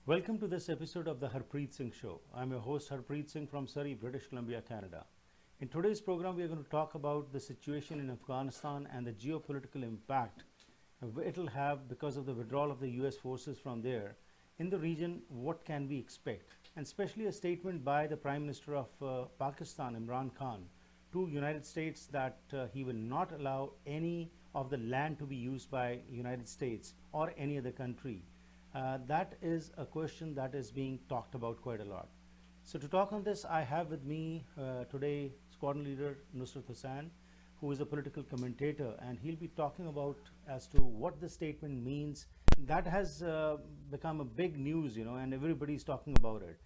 Welcome to this episode of the Harpreet Singh Show. I'm your host Harpreet Singh from Surrey, British Columbia, Canada. In today's program, we are going to talk about the situation in Afghanistan and the geopolitical impact it'll have because of the withdrawal of the US forces from there. In the region, what can we expect? And especially a statement by the Prime Minister of Pakistan, Imran Khan, to United States that he will not allow any of the land to be used by United States or any other country. That is a question that is being talked about quite a lot. So to talk on this, I have with me today Sqn Ldr Nusrat Hussain, who is a political commentator, and he'll be talking about as to what the statement means. That has become a big news, and everybody's talking about it.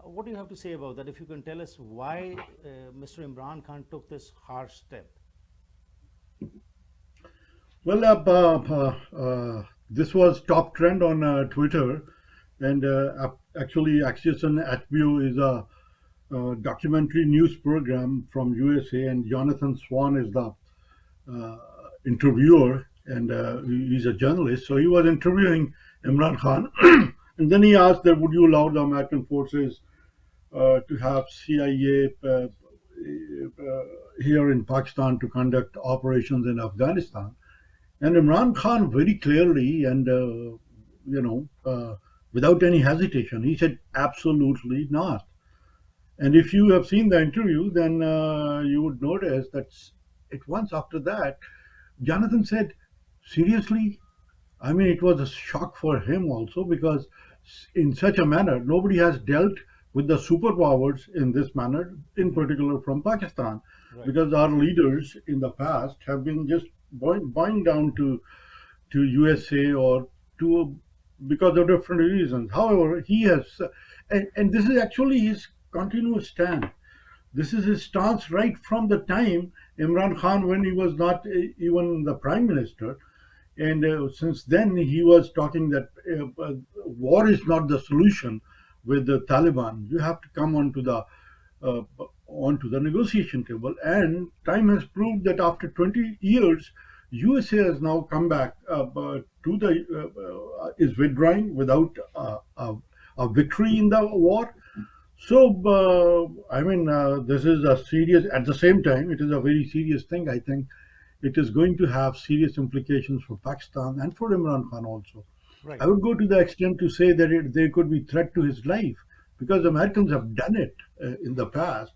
What do you have to say about that? If you can tell us why Mr. Imran Khan took this harsh step. Well, this was top trend on Twitter, and actually, Axios and HBO is a documentary news program from USA, and Jonathan Swan is the interviewer, and he's a journalist. So he was interviewing Imran Khan, and then he asked that would you allow the American forces to have CIA here in Pakistan to conduct operations in Afghanistan. And Imran Khan very clearly and without any hesitation, he said absolutely not. And if you have seen the interview, then you would notice that at once after that, Jonathan said, seriously? I mean, it was a shock for him also, because in such a manner, nobody has dealt with the superpowers in this manner, in particular from Pakistan, Right. because our leaders in the past have been just bowing down to USA or because of different reasons. However, he has, and this is actually his continuous stand. This is his stance right from the time Imran Khan, when he was not even the prime minister, and since then he was talking that war is not the solution with the Taliban. You have to come uh, onto the negotiation table, and time has proved that after 20 years, USA has now come back is withdrawing without a victory in the war. So, this is a serious, at the same time, it is a very serious thing. I think it is going to have serious implications for Pakistan and for Imran Khan also. Right. I would go to the extent to say that there could be threat to his life, because Americans have done it in the past,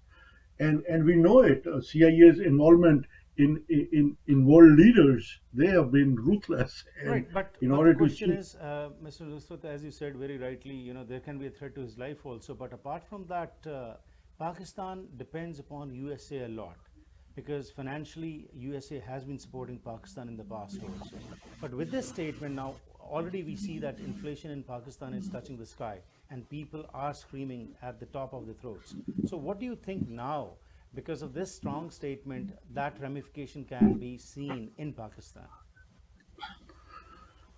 and we know it. CIA's involvement in world leaders, they have been ruthless. And Right, but, in but order the to question keep, is, Mr. Nusrat, as you said very rightly, there can be a threat to his life also. But apart from that, Pakistan depends upon USA a lot, because financially USA has been supporting Pakistan in the past also. But with this statement now, already we see that inflation in Pakistan is touching the sky, and people are screaming at the top of their throats. So what do you think now? Because of this strong statement, that ramification can be seen in Pakistan.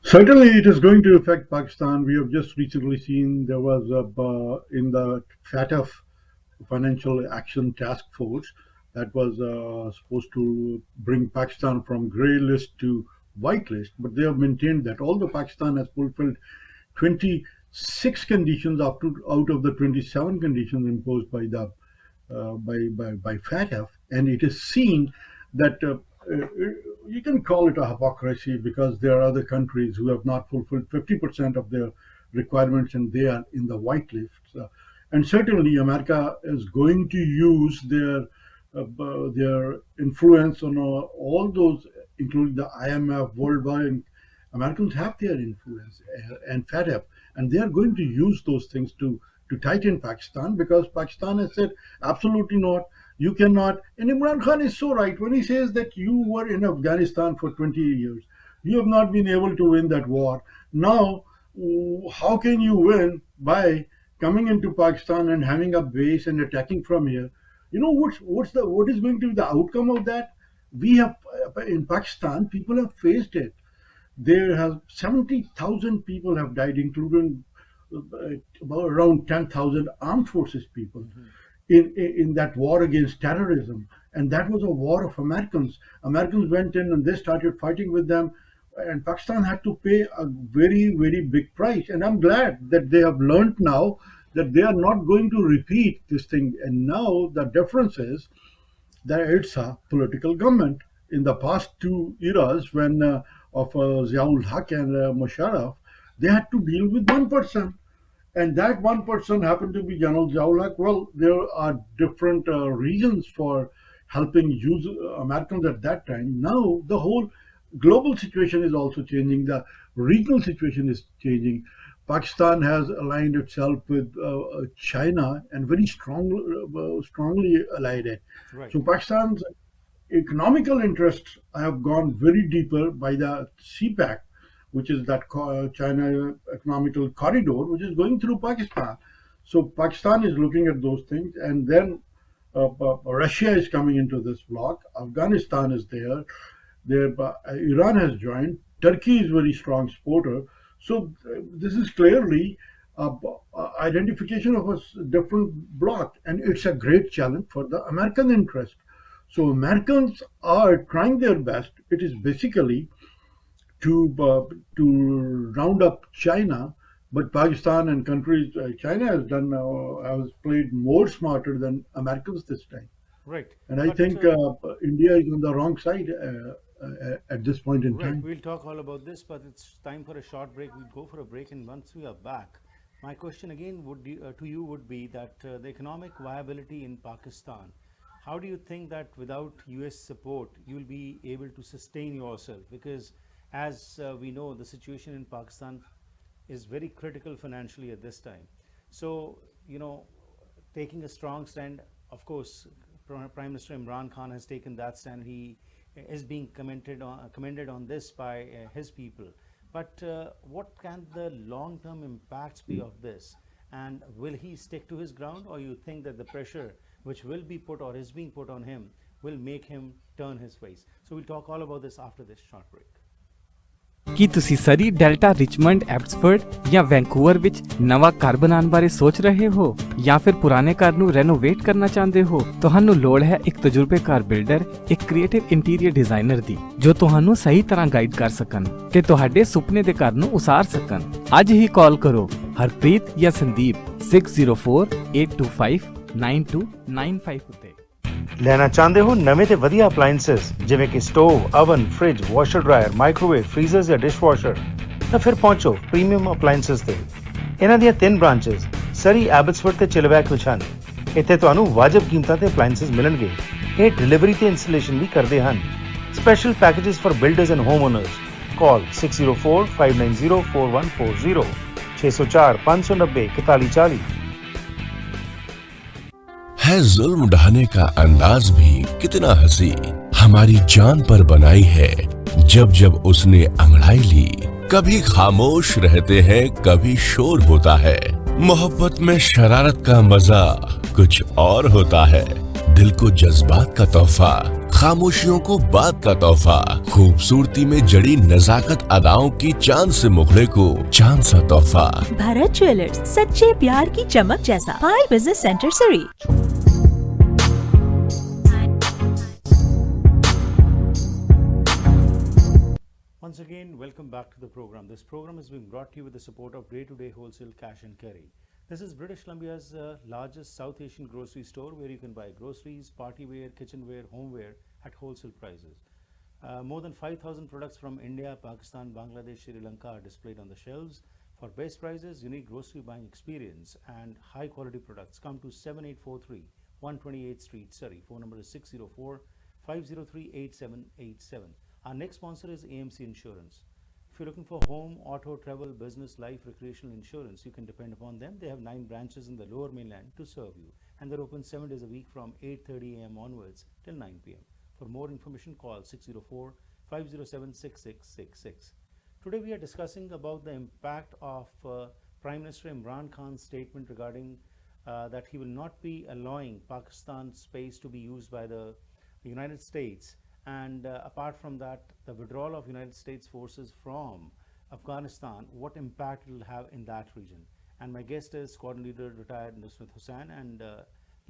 certainly it is going to affect Pakistan. We have just recently seen there was in the FATF, Financial Action Task Force, that was supposed to bring Pakistan from grey list to white list, but they have maintained that although Pakistan has fulfilled 26 conditions out of the 27 conditions imposed by the by FATF, and it is seen that you can call it a hypocrisy, because there are other countries who have not fulfilled 50% of their requirements, and they are in the white list. And certainly, America is going to use their influence on all those, including the IMF, World Bank. Americans have their influence, and FATF, and they are going to use those things to tighten Pakistan, because Pakistan has said absolutely not. You cannot. And Imran Khan is so right when he says that you were in Afghanistan for 20 years. You have not been able to win that war. Now, how can you win by coming into Pakistan and having a base and attacking from here? You know what is going to be the outcome of that? We have in Pakistan, people have faced it. There have 70,000 people have died, including about around 10,000 armed forces people Mhm. in that war against terrorism. And that was a war of Americans. Americans went in and they started fighting with them. and Pakistan had to pay a very, very big price. And I'm glad that they have learned now that they are not going to repeat this thing. And now the difference is that it's a political government. In the past two eras, when of Ziaul Haq and Musharraf, they had to deal with one person, and that one person happened to be General Ziaul. Well, there are different reasons for helping use Americans at that time. Now the whole global situation is also changing. The regional situation is changing. Pakistan has aligned itself with China and very strongly allied it. Right. So Pakistan's economical interests have gone very deeper by the CPEC, which is that China economical corridor, which is going through Pakistan. So Pakistan is looking at those things, and then Russia is coming into this block. Afghanistan is there. Iran has joined. Turkey is very strong supporter. So this is clearly identification of a different bloc, and it's a great challenge for the American interest. So Americans are trying their best. It is basically to round up China, but Pakistan and countries China has played more smarter than Americans this time. Right. And I But think India is on the wrong side at this point in right, time. we'll talk all about this, but it's time for a short break. We'll go for a break, and once we are back, my question again to you would be that the economic viability in Pakistan. How do you think that without US support, you'll be able to sustain yourself? Because as we know, the situation in Pakistan is very critical financially at this time. So, taking a strong stand, of course, Prime Minister Imran Khan has taken that stand. He is being commended on this by his people. But what can the long-term impacts be of this? And will he stick to his ground, or you think that the pressure which will be put or is being put on him will make him turn his face? So we'll talk all about this after this short break. ਕੀ ਤੁਸੀਂ ਸਰੀ, delta, Richmond, Abbotsford ਜਾਂ Vancouver ਵਿੱਚ ਨਵਾਂ ਘਰ ਬਣਾਉਣ ਬਾਰੇ ਸੋਚ ਰਹੇ ਹੋ ਜਾਂ ਫਿਰ ਪੁਰਾਣੇ ਘਰ ਨੂੰ ਰੈਨੋਵੇਟ ਕਰਨਾ ਚਾਹੁੰਦੇ ਹੋ? ਤੁਹਾਨੂੰ ਲੋੜ ਹੈ ਇੱਕ ਤਜਰਬੇਕਾਰ ਬਿਲਡਰ, ਇੱਕ ਕ੍ਰੀਏਟਿਵ ਇੰਟੀਰੀਅਰ ਡਿਜ਼ਾਈਨਰ ਦੀ, ਜੋ ਤੁਹਾਨੂੰ ਸਹੀ ਤਰ੍ਹਾਂ ਗਾਈਡ ਕਰ ਸਕਣ ਤੇ ਤੁਹਾਡੇ ਸੁਪਨੇ ਦੇ ਘਰ ਨੂੰ ਉਸਾਰ ਸਕਣ। ਅੱਜ ਹੀ ਕਾਲ ਕਰੋ ਹਰਪ੍ਰੀਤ ਜਾਂ ਸੰਦੀਪ 6048259295 ਉੱਤੇ। ਲੈਣਾ ਚਾਹੁੰਦੇ ਹੋ ਨਵੇਂ ਤੇ ਵਧੀਆ ਅਪਲਾਈਐਂਸਸ ਜਿਵੇਂ ਕਿ stove, oven, fridge, washer dryer, microwave, freezers ਜਾਂ ਡਿਸ਼ਵਾਸ਼ਰ, ਤਾਂ ਫਿਰ ਪਹੁੰਚੋ ਪ੍ਰੀਮੀਅਮ ਅਪਲਾਈਐਂਸਸ ਤੇ। ਇਹਨਾਂ ਦੀਆਂ 3 ਬ੍ਰਾਂਚਸ ਸਰੀ, ਐਬਟਸਫੋਰਡ ਤੇ ਚਿਲਵੈਕ ਵਿੱਚ ਹਨ। ਇੱਥੇ ਤੁਹਾਨੂੰ ਵਾਜਬ ਕੀਮਤਾਂ ਤੇ ਅਪਲਾਈਐਂਸਸ ਮਿਲਣਗੇ। ਇਹ ਡਿਲੀਵਰੀ ਤੇ ਇੰਸਟਾਲੇਸ਼ਨ ਵੀ ਕਰਦੇ ਹਨ। Special packages for builders and home honours. ਕਾਲ 6045904140 604 590 4140। है जुल्म ढाने का अंदाज भी कितना हंसी, हमारी जान पर बनाई है जब जब उसने अंगड़ाई ली। कभी खामोश रहते हैं, कभी शोर होता है। मोहब्बत में शरारत का मजा कुछ और होता है। दिल को जज्बात का तोहफा, खामोशियों को बात का तोहफा, खूबसूरती में जड़ी नजाकत अदाओं की चांद से मुखड़े को चांद सा तोहफा। भारत ज्वेलर्स, सच्चे प्यार की चमक जैसा। पायल बिजनेस सेंटर सरी। Once again, welcome back to the program. This program is being brought to you with the support of Day-to-Day Wholesale Cash and Carry. This is British Columbia's largest South Asian grocery store, where you can buy groceries, party wear, kitchenware, homeware at wholesale prices. More than 5,000 products from India, Pakistan, Bangladesh, Sri Lanka are displayed on the shelves. For best prices, unique grocery buying experience, and high quality products, come to 7843 128th Street, Surrey. Phone number is 604-503-8787. Our next sponsor is AMC Insurance. If you're looking for home, auto, travel, business, life, recreational insurance, you can depend upon them. They have 9 branches in the lower mainland to serve you, and they're open 7 days a week from 8:30 a.m. onwards till 9 p.m. For more information, call 604-507-6666. Today we are discussing about the impact of Prime Minister Imran Khan's statement regarding that he will not be allowing Pakistan's space to be used by the United States. And apart from that, the withdrawal of United States forces from Afghanistan, what impact it will have in that region. And my guest is Sqn Ldr Nusrat Hussain, and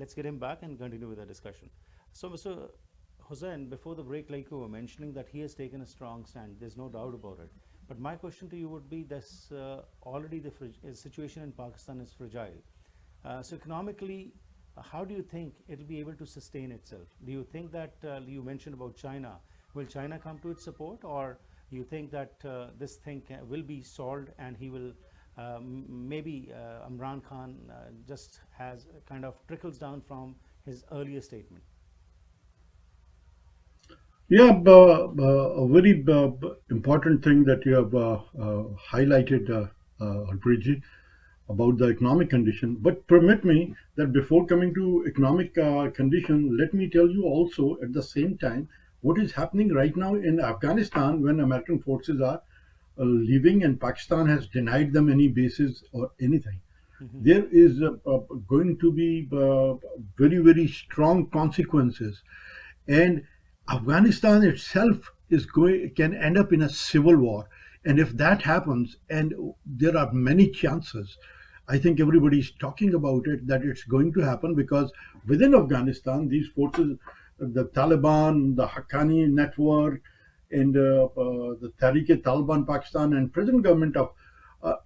let's get him back and continue with the discussion. So, Mr. Hussain, before the break, like you were mentioning, that he has taken a strong stand. There's no doubt about it. But my question to you would be this: already the situation in Pakistan is fragile. So economically, how do you think it'll be able to sustain itself? Do you think that you mentioned about China? Will China come to its support, or you think that this thing will be solved and he will maybe Imran Khan just has kind of trickles down from his earlier statement? Yeah, a very important thing that you have highlighted, Harpreet, about the economic condition. But permit me that before coming to economic condition, let me tell you also at the same time what is happening right now in Afghanistan when American forces are leaving and Pakistan has denied them any bases or anything. There is going to be very, very strong consequences. And Afghanistan itself can end up in a civil war. And if that happens, and there are many chances, I think everybody is talking about it, that it's going to happen because within Afghanistan, these forces, the Taliban, the Haqqani network, and the Tehrik-e-Taliban Pakistan and present government of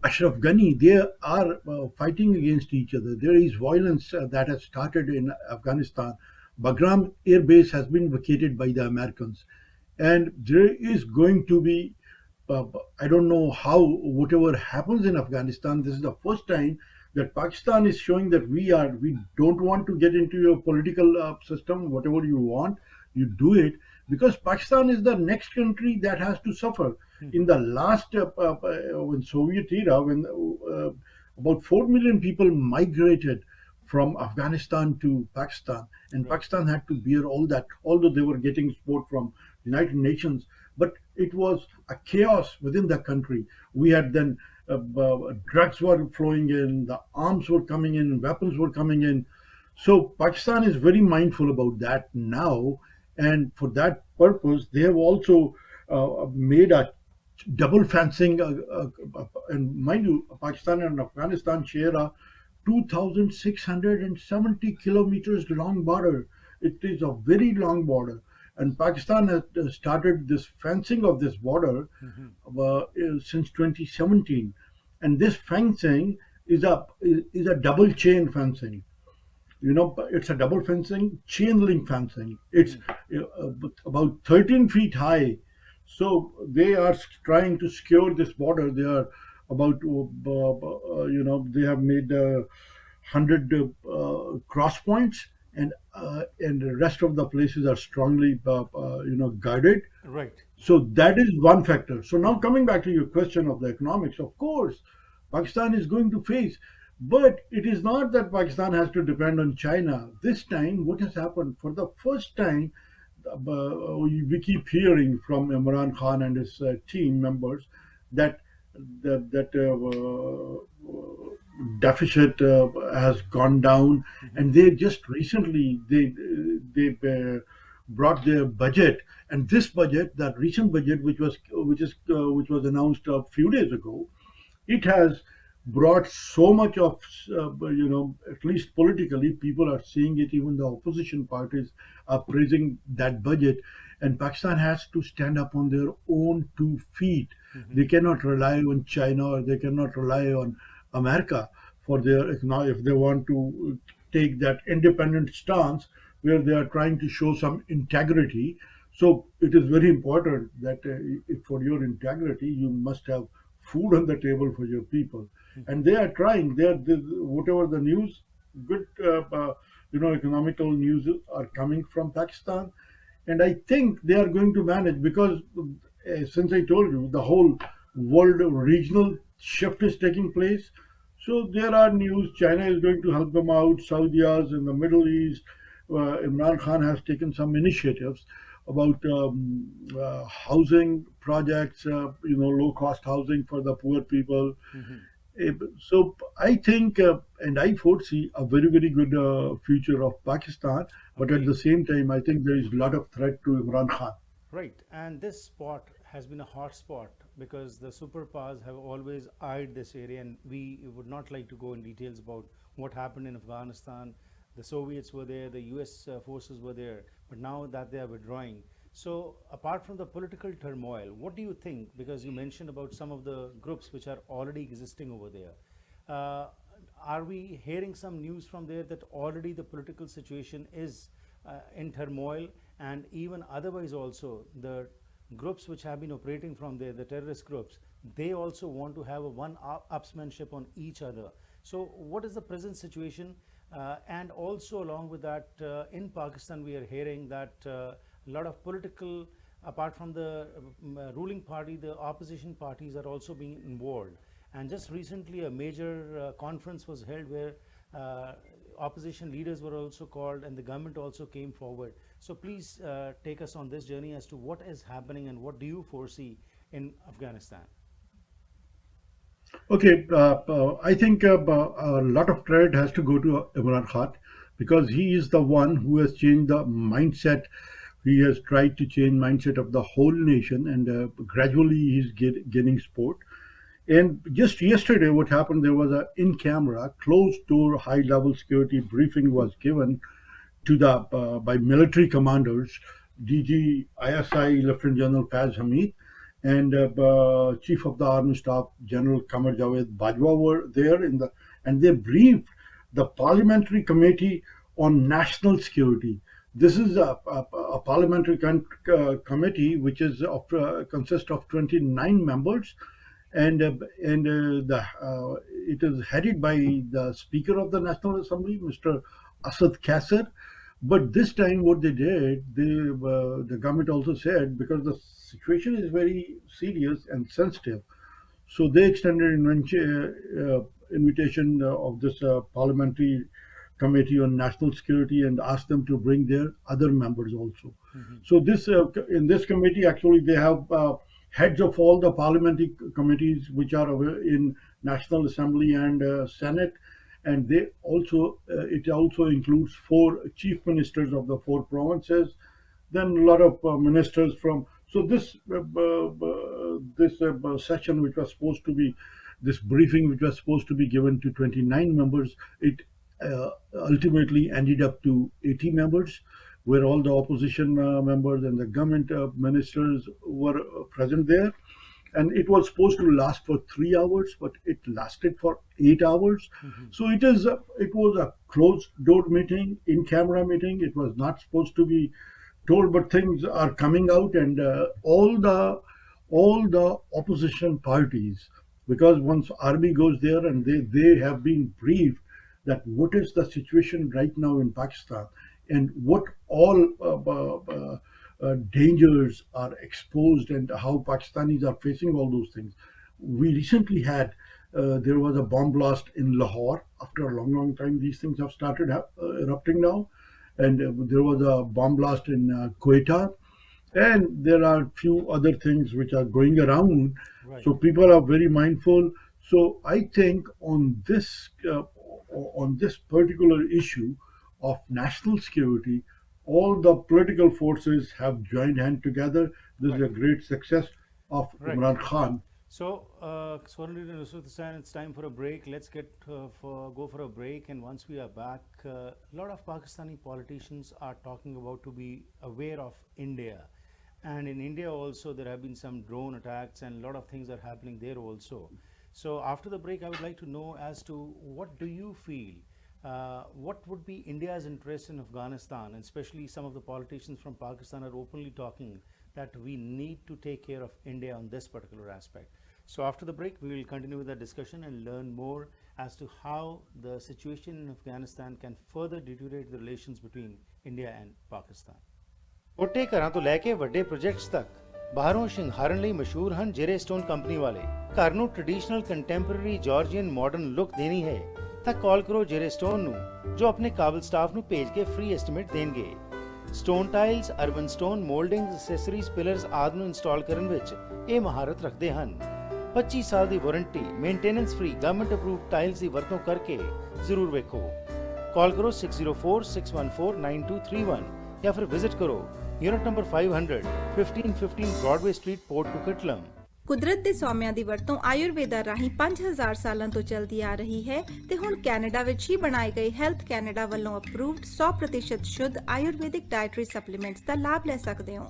Ashraf Ghani, they are fighting against each other. There is violence that has started in Afghanistan. Bagram Air Base has been vacated by the Americans. And there is going to be, I don't know how, whatever happens in Afghanistan, this is the first time that Pakistan is showing that we don't want to get into your political system, whatever you want, you do it, because Pakistan is the next country that has to suffer. In the last, when Soviet era, when about 4 million people migrated from Afghanistan to Pakistan, and Pakistan had to bear all that, although they were getting support from United Nations, but it was a chaos within the country. We had then drugs were flowing in, the arms were coming in, weapons were coming in. So Pakistan is very mindful about that now, and for that purpose, they have also made a double fencing, and mind you, Pakistan and Afghanistan share a 2,670 kilometers long border. It is a very long border. And Pakistan has started this fencing of this border since 2017. And this fencing is a double chain fencing. You know, it's a double fencing, chain link fencing. It's about 13 feet high. So they are trying to secure this border. They are about, they have made 100 cross points, and the rest of the places are strongly, guarded. Right. So that is one factor. So now coming back to your question of the economics, of course, Pakistan is going to face, but it is not that Pakistan has to depend on China. This time, what has happened for the first time, we keep hearing from Imran Khan and his team members that deficit has gone down, and they just recently they brought their budget, and this budget, that recent budget, which was announced a few days ago, it has brought so much of at least politically, people are seeing it. Even the opposition parties are praising that budget, and Pakistan has to stand up on their own 2 feet. They cannot rely on China, or they cannot rely on America for their economic, if they want to take that independent stance where they are trying to show some integrity. So it is very important that for your integrity, you must have food on the table for your people. And they are trying. Whatever the news, good, economical news are coming from Pakistan, and I think they are going to manage, because since I told you, the whole world regional shift is taking place. So there are news. China is going to help them out. Saudias in the Middle East. Imran Khan has taken some initiatives about housing projects, low-cost housing for the poor people. So I think, and I foresee a very, very good future of Pakistan. But at the same time, I think there is a lot of threat to Imran Khan. Right, and this spot has been a hot spot because the superpowers have always eyed this area, and we would not like to go in details about what happened in Afghanistan. The Soviets were there, the US forces were there, but now that they are withdrawing. So apart from the political turmoil, what do you think, because you mentioned about some of the groups which are already existing over there, are we hearing some news from there that already the political situation is in turmoil, and even otherwise also the groups which have been operating from there, the terrorist groups, they also want to have a one-upsmanship on each other. So what is the present situation? And also along with that, in Pakistan we are hearing that a lot of political, apart from the ruling party, the opposition parties are also being involved. And just recently a major conference was held where opposition leaders were also called and the government also came forward. So please take us on this journey as to what is happening and what do you foresee in Afghanistan? Okay, I think a lot of credit has to go to Imran Khan, because he is the one who has changed the mindset. He has tried to change mindset of the whole nation, and gradually he's gaining support. And just yesterday, what happened, there was a in-camera, closed-door, high-level security briefing was given to the by military commanders, DG ISI Lieutenant General Faiz Hamid, and Chief of the Army Staff General Qamar Javed Bajwa were there and they briefed the Parliamentary Committee on National Security. This is a parliamentary committee which is consists of 29 members, and it is headed by the Speaker of the National Assembly, Mr. Asad Qasser. But this time what they did, the government also said, because the situation is very serious and sensitive, so they extended invitation of this parliamentary committee on national security and asked them to bring their other members also. So this in this committee, actually they have heads of all the parliamentary committees which are in National Assembly and Senate, and they also it also includes 4 chief ministers of the 4 provinces, then a lot of ministers from. So this session, which was supposed to be this briefing, which was supposed to be given to 29 members, it ultimately ended up to 80 members, where all the opposition members and the government ministers were present there. And it was supposed to last for 3 hours, but it lasted for 8 hours. So it was a closed door meeting, in camera meeting. It was not supposed to be told, but things are coming out, and all the opposition parties, because once army goes there and they have been briefed that what is the situation right now in Pakistan and what all dangers are exposed and how Pakistanis are facing all those things. We recently had, there was a bomb blast in Lahore. After a long time, these things have started erupting now. And there was a bomb blast in Quetta. And there are a few other things which are going around. Right. So people are very mindful. So I think on this particular issue of national security, all the political forces have joined hand together. This is a great success of Imran Khan. So, Sqn Ldr Nusrat Hussain, it's time for a break. Let's go for a break, and once we are back, a lot of Pakistani politicians are talking about to be aware of India. And in India also, there have been some drone attacks and a lot of things are happening there also. So after the break, I would like to know as to what do you feel, what would be India's interest in Afghanistan, and especially some of the politicians from Pakistan are openly talking that we need to take care of India on this particular aspect. So after the break, we will continue with the discussion and learn more as to how the situation in Afghanistan can further deteriorate the relations between India and Pakistan. ਛੋਟੇ ਘਰਾਂ ਤੋਂ ਲੈ ਕੇ ਵੱਡੇ projects ਤੱਕ ਬਾਹਰੋਂ ਸ਼ਿੰਗਾਰਨ ਲਈ ਮਸ਼ਹੂਰ ਹਨ ਜੇਰੇ ਸਟੋਨ ਕੰਪਨੀ ਵਾਲੇ। ਘਰ ਨੂੰ traditional contemporary Georgian modern look ਦੇਣੀ ਹੈ ਤਾਂ ਕਾਲ ਕਰੋ ਜੇਰੇ ਸਟੋਨ ਨੂੰ, ਜੋ ਆਪਣੇ ਕਾਬਲ ਸਟਾਫ ਨੂੰ ਭੇਜ ਕੇ ਫ੍ਰੀ ਐਸਟੀਮੇਟ ਦੇਣਗੇ। Stone tiles, urban stone, ਮੋਲਡਿੰਗਸ, accessories, pillars ਆਦਿ ਨੂੰ ਇੰਸਟਾਲ ਕਰਨ ਵਿੱਚ ਇਹ ਮਹਾਰਤ ਰੱਖਦੇ ਹਨ। 25 ਸਾਲ ਦੀ warranty, maintenance free government approved tiles ਦੀ ਵਰਤੋਂ ਕਰਕੇ ਜ਼ਰੂਰ ਵੇਖੋ। ਕਾਲ ਕਰੋ 6046149231 ਜਾਂ ਫਿਰ ਵਿਜ਼ਿਟ ਕਰੋ unit number 500, 1515 Broadway street, Port Coquitlam. ਕੁਦਰਤ ਦੇ ਸੌਮਿਆਂ ਦੀ ਵਰਤੋਂ ਆਯੁਰਵੇਦਾ ਰਾਹੀਂ 5000 ਸਾਲਾਂ ਤੋਂ ਚੱਲਦੀ ਆ ਰਹੀ ਹੈ ਤੇ ਹੁਣ ਕੈਨੇਡਾ ਵਿੱਚ ਹੀ ਬਣਾਏ ਗਏ ਹੈਲਥ ਕੈਨੇਡਾ ਵੱਲੋਂ ਅਪਰੂਵਡ 100% ਸ਼ੁੱਧ ਆਯੁਰਵੈਦਿਕ ਡਾਇਟਰੀ ਸਪਲੀਮੈਂਟਸ ਦਾ ਲਾਭ ਲੈ ਸਕਦੇ ਹੋ।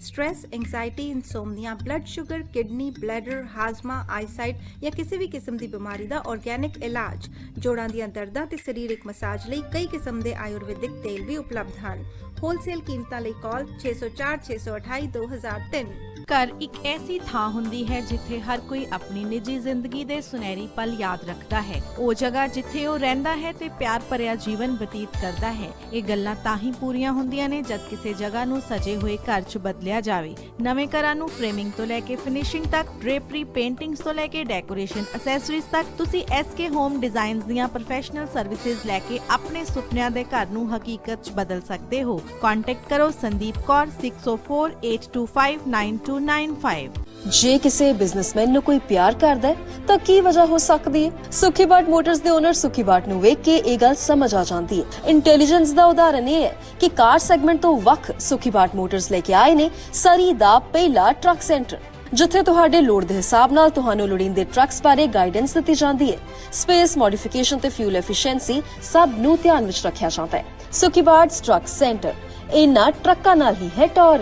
Stress, anxiety, insomnia, blood sugar, kidney, bladder, ਹਾਜ਼ਮਾ, ਆਈਸਾਈਟ ਜਾਂ ਕਿਸੇ ਵੀ ਕਿਸਮ ਦੀ ਬਿਮਾਰੀ ਦਾ ਆਰਗੈਨਿਕ ਇਲਾਜ, ਜੋੜਾਂ ਦੀਆਂ ਦਰਦਾਂ ਤੇ ਸਰੀਰਕ ਮਸਾਜ ਲਈ ਕਈ ਕਿਸਮ ਦੇ ਆਯੁਰਵੈਦਿਕ ਤੇਲ ਵੀ ਉਪਲਬਧ ਹਨ। ਹੋਲਸੇਲ ਕੀਮਤਾਂ ਲਈ ਕਾਲ 604 628 2003। ਘਰ ਇੱਕ ਐਸੀ ਥਾਂ ਹੁੰਦੀ ਹੈ ਜਿੱਥੇ ਹਰ ਕੋਈ ਆਪਣੀ ਨਿੱਜੀ ਜ਼ਿੰਦਗੀ ਦੇ ਸੁਨਹਿਰੀ ਪਲ ਯਾਦ ਰੱਖਦਾ ਹੈ। ਉਹ ਜਗ੍ਹਾ ਜਿੱਥੇ ਉਹ ਰਹਿੰਦਾ ਹੈ ਤੇ ਪਿਆਰ ਭਰਿਆ ਜੀਵਨ ਬਤੀਤ ਕਰਦਾ ਹੈ। ਇਹ ਗੱਲਾਂ ਤਾਂ ਹੀ ਪੂਰੀਆਂ ਹੁੰਦੀਆਂ ਨੇ ਜਦ ਕਿਸੇ ਜਗ੍ਹਾ ਨੂੰ ਸਜੇ ਹੋਏ ਘਰ 'ਚ ਬਦਲਿਆ ਜਾਵੇ। ਨਵੇਂ ਘਰਾਂ ਨੂੰ ਫਰੇਮਿੰਗ ਤੋਂ ਲੈ ਕੇ ਫਿਨਿਸ਼ਿੰਗ ਤੱਕ, ਡ੍ਰੇਪਰੀ, ਪੇਂਟਿੰਗਸ ਤੋਂ ਲੈ ਕੇ ਡੈਕੋਰੇਸ਼ਨ ਅਸੈਸਰੀਜ਼ ਤੱਕ, ਤੁਸੀਂ SK ਹੋਮ ਡਿਜ਼ਾਈਨਸ ਦੀਆਂ ਪ੍ਰੋਫੈਸ਼ਨਲ ਸਰਵਿਸਿਜ਼ ਲੈ ਕੇ ਆਪਣੇ ਸੁਪਨਿਆਂ ਦੇ ਘਰ ਨੂੰ ਹਕੀਕਤ 'ਚ ਬਦਲ ਸਕਦੇ ਹੋ। ਕੰਟੈਕਟ ਕਰੋ ਸੰਦੀਪ ਕੌਰ 6048259295। ਜੇ ਕਿਸੇ ਬਿਜ਼ਨਸਮੈਨ ਨੂੰ ਕੋਈ ਪਿਆਰ ਕਰਦਾ ਹੈ ਤਾਂ ਕੀ ਵਜ੍ਹਾ ਹੋ ਸਕਦੀ ਹੈ? ਸੁਖੀ ਬਾਟ ਮੋਟਰਸ ਦੇ ਓਨਰ ਸੁਖੀ ਬਾਟ ਨੂੰ ਵੇਖ ਕੇ ਇਹ ਗੱਲ ਸਮਝ ਆ ਜਾਂਦੀ ਹੈ। ਇੰਟੈਲੀਜੈਂਸ ਦਾ ਉਦਾਹਰਨ ਇਹ ਹੈ ਕਿ ਕਾਰ ਸੈਗਮੈਂਟ ਤੋਂ ਵੱਖ ਸੁਖੀ ਬਾਟ ਮੋਟਰਸ ਲੈ ਕੇ ਆਏ ਨੇ ਸਰੀ ਦਾ ਪਹਿਲਾ ਟਰੱਕ ਸੈਂਟਰ, ਜਿੱਥੇ ਤੁਹਾਡੇ ਲੋੜ ਦੇ ਹਿਸਾਬ ਨਾਲ ਤੁਹਾਨੂੰ ਲੋੜੀਂਦੇ ਟਰੱਕਸ ਬਾਰੇ ਗਾਈਡੈਂਸ ਦਿੱਤੀ ਜਾਂਦੀ ਹੈ। ਸਪੇਸ, ਮੋਡੀਫਿਕੇਸ਼ਨ ਤੇ ਫਿਊਲ ਐਫੀਸ਼ੀਐਂਸੀ ਸਭ ਨੂੰ ਧਿਆਨ ਵਿੱਚ ਰੱਖਿਆ ਜਾਂਦਾ ਹੈ। ਸੁਖੀ ਬਾਟ ਟਰੱਕ ਸੈਂਟਰ ਇਹਨਾਂ ਟਰੱਕਾਂ ਨਾਲ ਹੀ ਹੈ ਟੌਰ।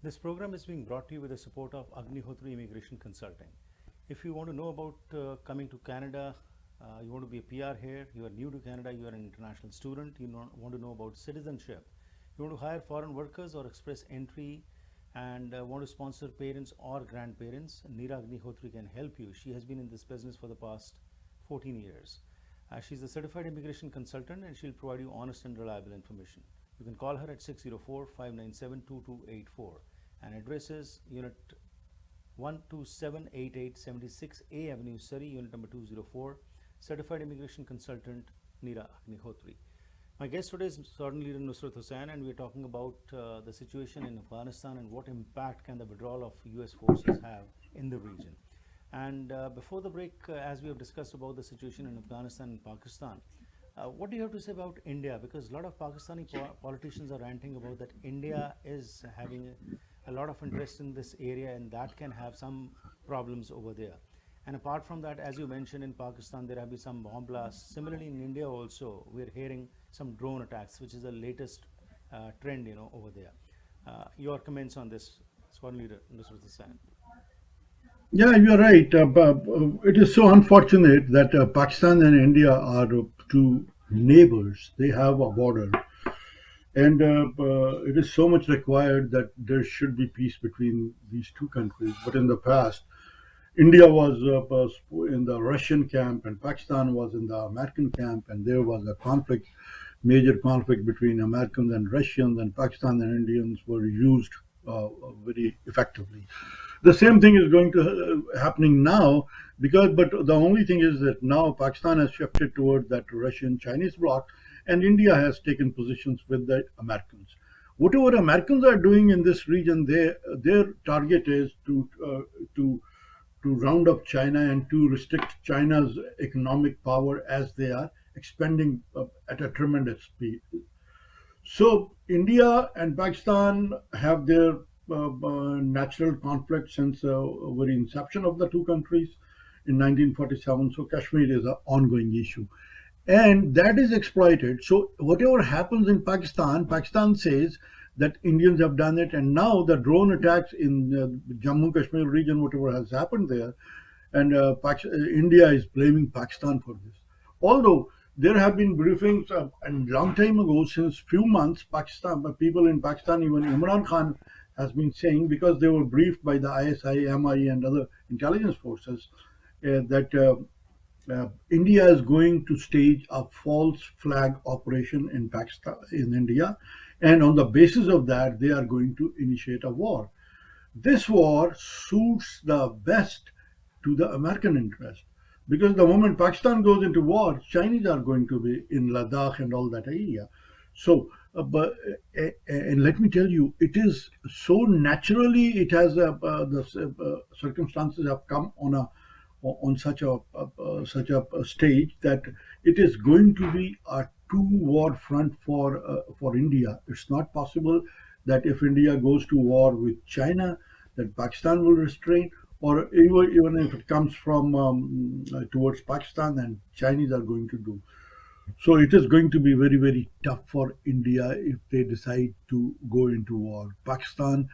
This program is being brought to you with the support of Agnihotri Immigration Consulting. If you want to know about coming to Canada, you want to be a PR here, you are new to Canada, you are an international student, you want to know about citizenship, you want to hire foreign workers or express entry and want to sponsor parents or grandparents, Neera Agnihotri can help you. She has been in this business for the past 14 years. She's a certified immigration consultant and she'll provide you honest and reliable information. You can call her at 604-597-2284 and address is Unit 12788 76A Avenue, Surrey, Unit number 204, certified immigration consultant Neera Agnihotri. My guest today is Sqn Ldr Nusrat Hussain and we are talking about the situation in Afghanistan and what impact can the withdrawal of US forces have in the region. And before the break, as we have discussed about the situation in Afghanistan and Pakistan, what do you have to say about India? Because a lot of Pakistani politicians are ranting about that India is having a lot of interest in this area and that can have some problems over there. And apart from that, as you mentioned, in Pakistan there have been some bomb blasts. Similarly in India also we're hearing some drone attacks, which is the latest trend, over there. Your comments on this, Sqn Ldr Nusrat Hussain? Yeah, you're right. It is so unfortunate that Pakistan and India are two neighbors. They have a border. And it is so much required that there should be peace between these two countries. But in the past, India was in the Russian camp and Pakistan was in the American camp, and there was a conflict, major conflict between Americans and Russians, and Pakistan and Indians were used very effectively. The same thing is going to happening now, but the only thing is that now Pakistan has shifted toward that Russian-Chinese bloc, and India has taken positions with the Americans. Whatever Americans are doing in this region, their target is to round up China and to restrict China's economic power as they are expanding at a tremendous speed. So India and Pakistan have their natural conflict since the very inception of the two countries in 1947. So Kashmir is an ongoing issue. And that is exploited. So whatever happens in Pakistan, Pakistan says that Indians have done it, and now the drone attacks in Jammu Kashmir region, whatever has happened there, and India is blaming Pakistan for this. Although there have been briefings a long time ago, since few months, people in Pakistan, even Imran Khan has been saying, because they were briefed by the ISI, MI and other intelligence forces, that India is going to stage a false flag operation in Pakistan, in India, and on the basis of that, they are going to initiate a war. This war suits the best to the American interest, because the moment Pakistan goes into war, Chinese are going to be in Ladakh and all that area. So, and let me tell you, it is so naturally, it has the circumstances have come on such a stage that it is going to be a two-war front for India. It's not possible that if India goes to war with China, that Pakistan will restrain, or even if it comes from towards Pakistan, then Chinese are going to do. So it is going to be very, very tough for India if they decide to go into war. Pakistan,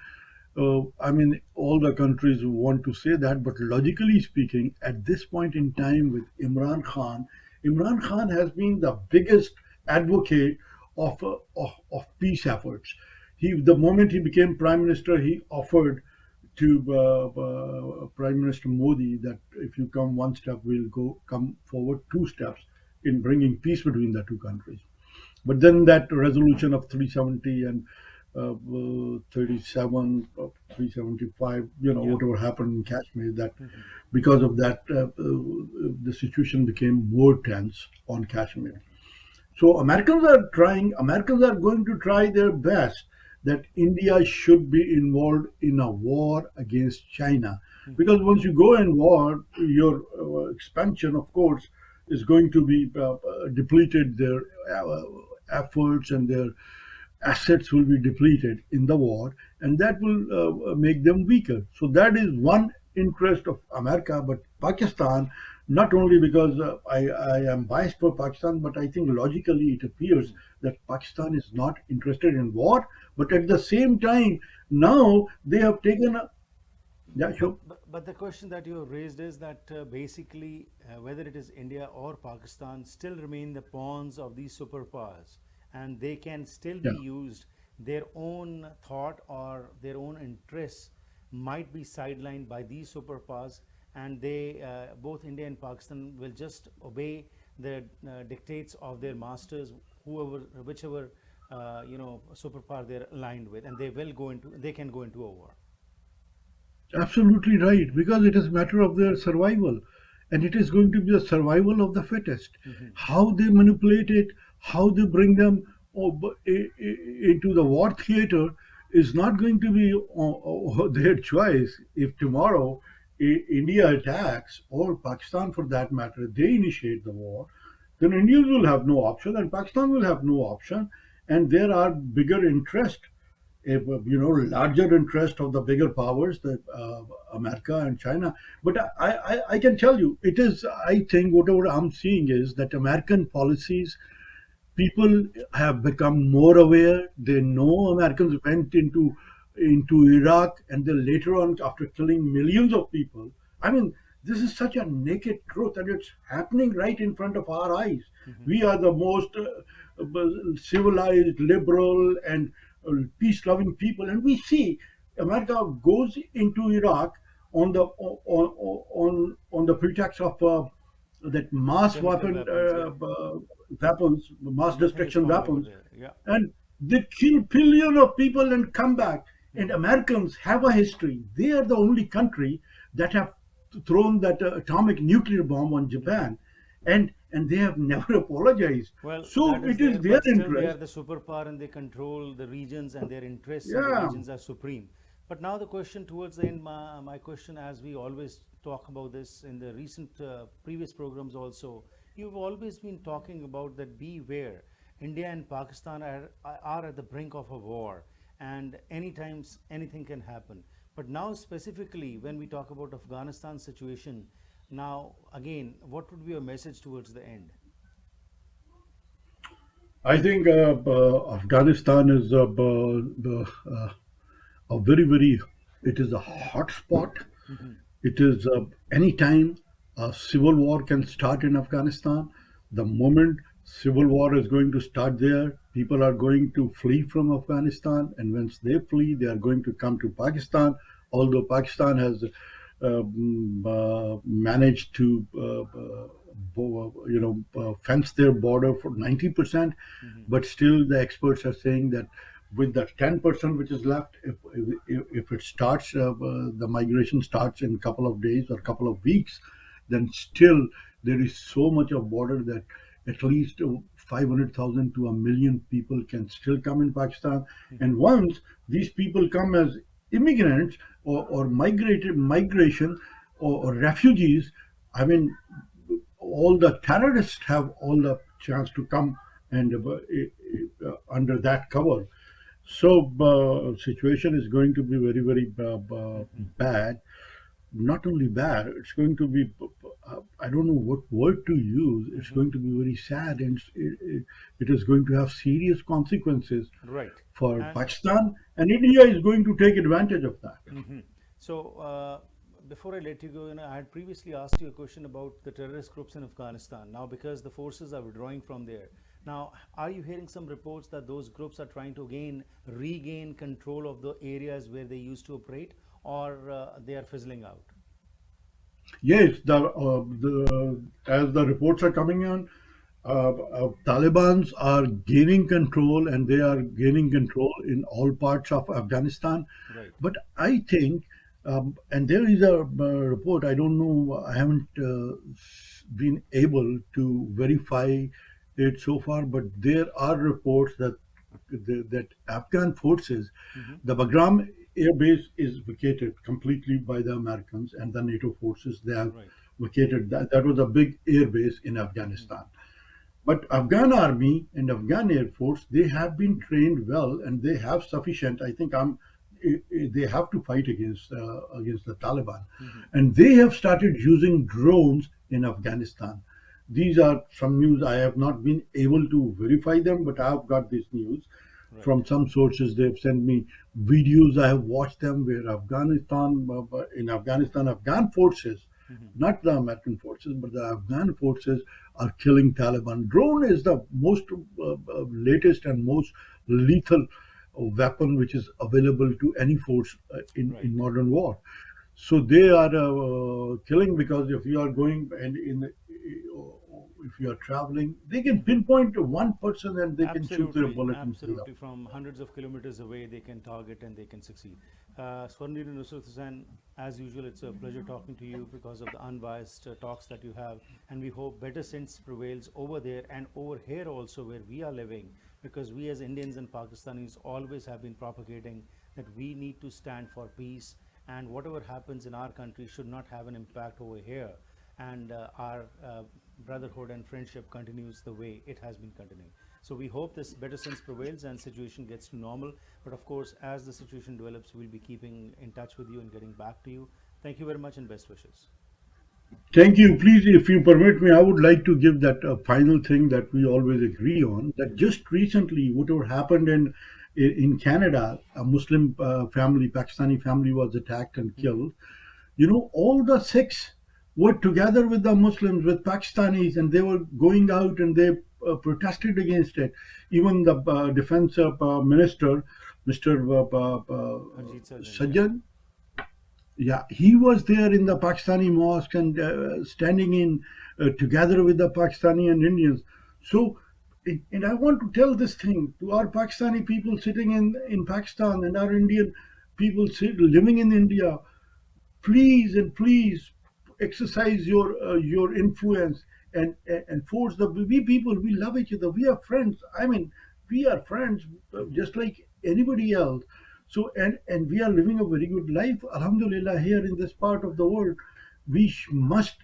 I mean, all the countries want to say that, but logically speaking, at this point in time with Imran Khan has been the biggest advocate of peace efforts. The moment he became prime minister, he offered to Prime Minister Modi that if you come one step, we'll come forward two steps in bringing peace between the two countries. But then that resolution of 370 and 37, 375, whatever happened in Kashmir, that because of that, the situation became more tense on Kashmir. So Americans are going to try their best that India should be involved in a war against China. Because once you go in war, your expansion, of course, is going to be depleted. Their efforts and their assets will be depleted in the war, and that will make them weaker. So that is one interest of America. But Pakistan, not only because I am biased for Pakistan, but I think logically it appears that Pakistan is not interested in war, but at the same time, now they have taken a... Yeah, sure. But the question that you raised is that basically whether it is India or Pakistan still remain the pawns of these superpowers, and they can still be used. Their own thought or their own interests might be sidelined by these superpowers, and they both India and Pakistan will just obey the dictates of their masters, whichever superpower they're aligned with, and they can go into a war. Absolutely right, because it is a matter of their survival, and it is going to be the survival of the fittest. How they manipulate it, how they bring them into the war theater is not going to be their choice. If tomorrow India attacks, or Pakistan for that matter, they initiate the war, then India will have no option and Pakistan will have no option, and there are bigger interest, larger interest of the bigger powers, the America and China. But I can tell you, it is, I think whatever I'm seeing is that American policies, people have become more aware. They know Americans went into Iraq, and then later on, after killing millions of people. I mean, this is such a naked truth, and it's happening right in front of our eyes. We are the most civilized, liberal, and peace-loving people, and we see America goes into Iraq on the pretext of that mass weapons, mass destruction weapons, and they kill billions of people and come back. And Americans have a history. They are the only country that have thrown that atomic nuclear bomb on Japan, and they have never apologized. Well, so it is their interest. They are the superpower, and they control the regions, and their interests in the regions are supreme. But now the question towards the end, my question, as we always talk about this in the recent previous programs also, you've always been talking about that beware, India and Pakistan are at the brink of a war, and anytime anything can happen. But now specifically when we talk about Afghanistan situation, now again, what would be your message towards the end? I think Afghanistan is a very, very, it is a hot spot. It is anytime a civil war can start in Afghanistan. The moment civil war is going to start there, people are going to flee from Afghanistan, and once they flee, they are going to come to Pakistan. Although Pakistan has managed to fence their border for 90%, but still the experts are saying that with the 10% which is left, if it starts, the migration starts in a couple of days or a couple of weeks, then still there is so much of border that at least 500,000 to 1 million people can still come in Pakistan. And once these people come as immigrants or migration or refugees, I mean, all the terrorists have all the chance to come and under that cover. So situation is going to be very, very bad. Not only bad, it's going to be, I don't know what word to use. It's going to be very sad, and it is going to have serious consequences Right. for And Pakistan, and India is going to take advantage of that. so, before I let you go, I had previously asked you a question about the terrorist groups in Afghanistan. Now, because the forces are withdrawing from there, now, are you hearing some reports that those groups are trying to regain control of the areas where they used to operate, or they are fizzling out? Yes, as the reports are coming on, Taliban's are gaining control, and they are gaining control in all parts of Afghanistan. Right. But I think, and there is a report, I don't know, I haven't been able to verify it so far, but there are reports that Afghan forces, the Bagram air base is vacated completely by the Americans and the NATO forces. They have Right. vacated that. That was a big air base in Afghanistan. But Afghan army and Afghan air force, they have been trained well, and they have sufficient. I think they have to fight against the Taliban, and they have started using drones in Afghanistan. These are some news. I have not been able to verify them, but I have got this news from some sources. They've sent me videos. I have watched them where Afghanistan, Afghan forces, not the American forces, but the Afghan forces are killing Taliban. Drone is the most latest and most lethal weapon which is available to any force in modern war. So they are killing, because if you are going and if you are traveling, they can pinpoint one person and they can shoot their bullet and kill them. Absolutely. From hundreds of kilometers away, they can target and they can succeed. Sqn Ldr Nusrat Hussain, as usual, it's a pleasure talking to you because of the unbiased talks that you have, and we hope better sense prevails over there and over here also where we are living, because we as Indians and Pakistanis always have been propagating that we need to stand for peace, and whatever happens in our country should not have an impact over here, and our brotherhood and friendship continues the way it has been continuing. So we hope this better sense prevails and situation gets to normal. But of course, as the situation develops, we'll be keeping in touch with you and getting back to you. Thank you very much and best wishes. Thank you. Please, if you permit me, I would like to give that final thing that we always agree on, that just recently, whatever happened in Canada, a Muslim family, Pakistani family was attacked and killed. All the Sikhs were together with the Muslims, with Pakistanis, and they were going out and they protested against it. Even the defense minister, Mr. Sajjan, yeah, he was there in the Pakistani mosque and standing in together with the Pakistani and Indians. So, and I want to tell this thing to our Pakistani people sitting in Pakistan and our Indian people living in India. Please and please exercise your influence and force we people, we love each other, we are friends. I mean, we are friends just like anybody else. So and we are living a very good life, alhamdulillah, here in this part of the world. We must,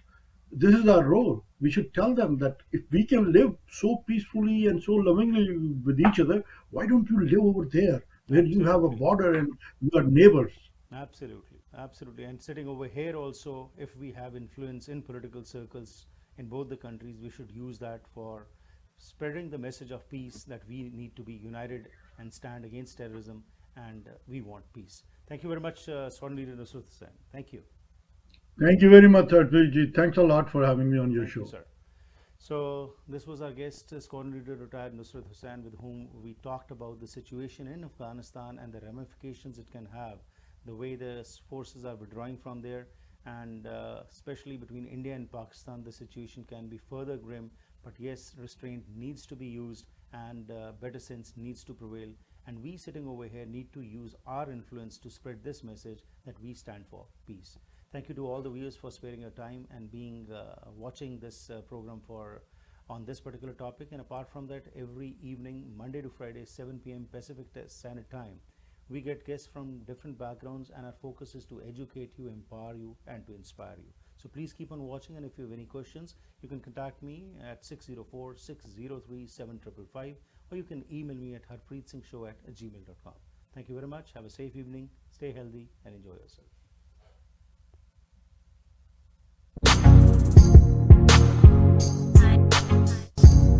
this is our role. We should tell them that if we can live so peacefully and so lovingly with each other, why don't you live over there where you have a border and you are neighbors? Absolutely. And sitting over here also, if we have influence in political circles in both the countries, we should use that for spreading the message of peace, that we need to be united and stand against terrorism, and we want peace. Thank you very much, Sqn Ldr Nusrat Hussain. Thank you. Thank you very much, Artveji. Thanks a lot for having me on your show. Thank you, sir. So this was our guest, Sqn Ldr Retired Nusrat Hussain, with whom we talked about the situation in Afghanistan and the ramifications it can have, the way the forces are withdrawing from there, and especially between India and Pakistan, the situation can be further grim. But yes, restraint needs to be used, and better sense needs to prevail. And we sitting over here need to use our influence to spread this message that we stand for peace. Thank you to all the viewers for sparing your time and watching this program on this particular topic. And apart from that, every evening, Monday to Friday, 7 p.m. Pacific Standard Time, we get guests from different backgrounds, and our focus is to educate you, empower you, and to inspire you. So please keep on watching, and if you have any questions, you can contact me at 604-603-7555, or you can email me at harpreetsingshow@gmail.com. Thank you very much. Have a safe evening. Stay healthy and enjoy yourself.